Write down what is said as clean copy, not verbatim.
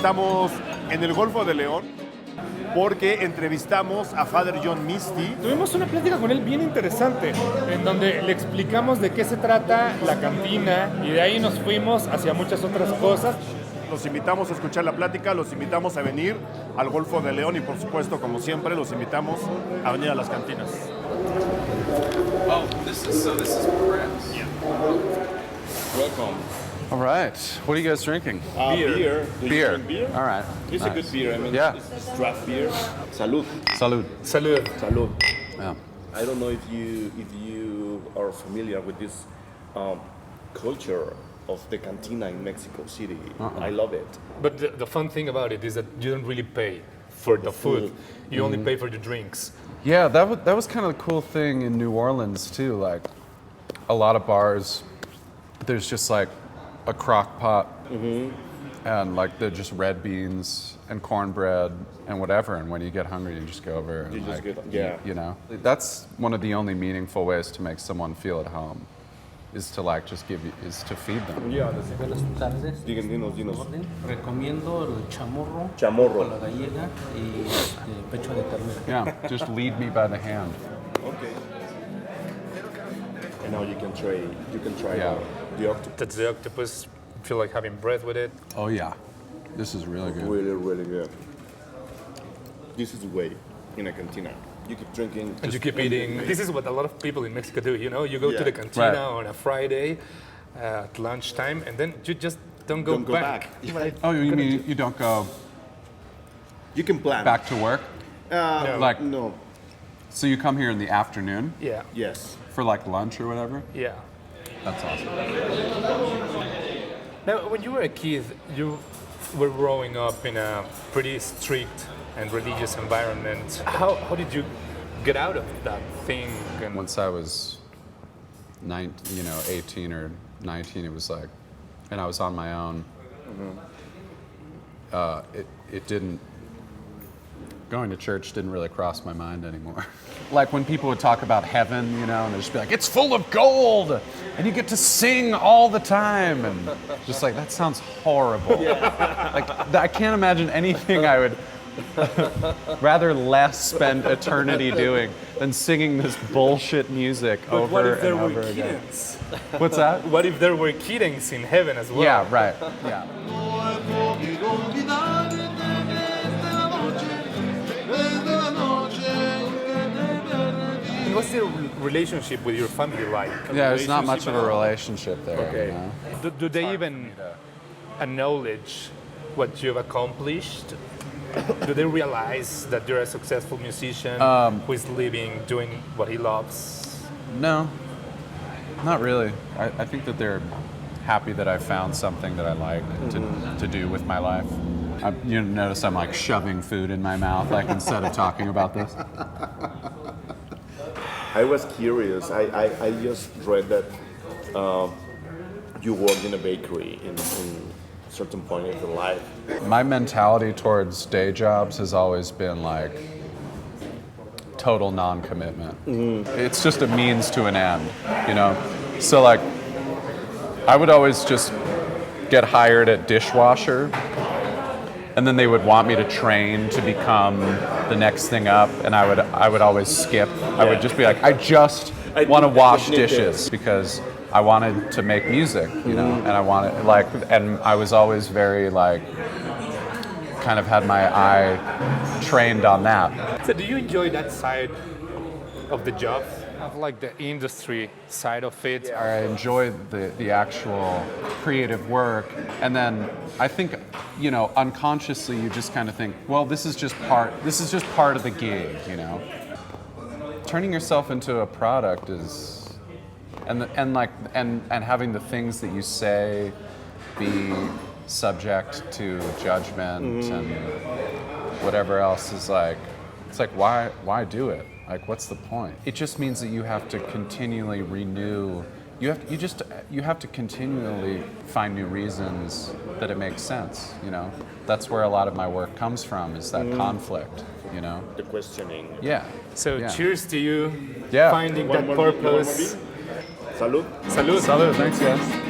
estamos en el Golfo de León porque entrevistamos a Father John Misty. Tuvimos una plática con él bien interesante, en donde le explicamos de qué se trata la cantina y de ahí nos fuimos hacia muchas otras cosas. Los invitamos a escuchar la plática, los invitamos a venir al Golfo de León y por supuesto, como siempre, los invitamos a venir a las cantinas. Oh, this is press. Yeah. Welcome. All right. What are you guys drinking? Beer. Do you Beer. drink beer? All right. It's nice. a good beer. I mean, Yeah. it's draft beer. Salud. Salud. Salud. Salud. Yeah. I don't know if you are familiar with this culture of the cantina in Mexico City. I love it. But the fun thing about it is that you don't really pay for the food. You only pay for the drinks. Yeah, that was kind of the cool thing in New Orleans too. Like a lot of bars, there's just like a crock pot and like they're just red beans and cornbread and whatever. And when you get hungry, you just go over and like, you know, that's one of the only meaningful ways to make someone feel at home. Is to like just is to feed them. Yeah, Buenas tardes. dinos. Recomiendo el chamorro, Chamorro. con la gallega y pecho de ternera. Yeah, just lead me by the hand. Okay. And now you can try Yeah. the octopus. That's the octopus. Feel like having bread with it. Oh yeah, this is really good. Really, really good. This is the way in a cantina. You keep drinking. And you keep eating. This is what a lot of people in Mexico do, you know? You go to the cantina Right. on a Friday at lunchtime and then you just don't go back. Oh, you mean you don't go You can plan. back to work? No. Like, No. so you come here in the afternoon Yeah, Yes. for like lunch or whatever? yeah. That's awesome. Now, when you were a kid, you were growing up in a pretty strict and religious environment. How did you get out of that thing? And Once I was 18 or 19, it was like, and I was on my own. It didn't. Going to church didn't really cross my mind anymore. Like when people would talk about heaven, you know, and they'd just be like, it's full of gold, and you get to sing all the time, and just like, that sounds horrible. Like, I can't imagine anything I would rather less spend eternity doing than singing this bullshit music But over what if there and were over again. kittens? What's that? What if there were kittens in heaven as well? Yeah, right. Yeah. What's the relationship with your family like? Yeah, there's not much of a relationship there. Okay. You know? Do they even acknowledge what you've accomplished? Do they realize that you're a successful musician who is living, doing what he loves? No, not really. I think that they're happy that I found something that I like to do with my life. You notice I'm like shoving food in my mouth, like instead of talking about this. I was curious. I just read that you worked in a bakery in certain point of your life. My mentality towards day jobs has always been like total non-commitment. It's just a means to an end, you know? So like, I would always just get hired at dishwasher, and then they would want me to train to become the next thing up, and I would always skip. I would just be like, I just want to wash dishes because I wanted to make music, you know, and I wanted like, and I was always very like, kind of had my eye trained on that. So do you enjoy that side of the job? Of like the industry side of it? I enjoy the actual creative work, and then I think, you know, unconsciously you just kind of think, well, this is just part of the gig, you know. Turning yourself into a product is, and having the things that you say be subject to judgment and whatever else is like, it's like, why do it? Like, what's the point? It just means that you have to continually renew. You have to continually find new reasons that it makes sense. You know, that's where a lot of my work comes from. Is that conflict? You know, The questioning. yeah. So Yeah. cheers to you Yeah. finding One that more beer, purpose. Salud. Salud. Salud. Thanks, guys.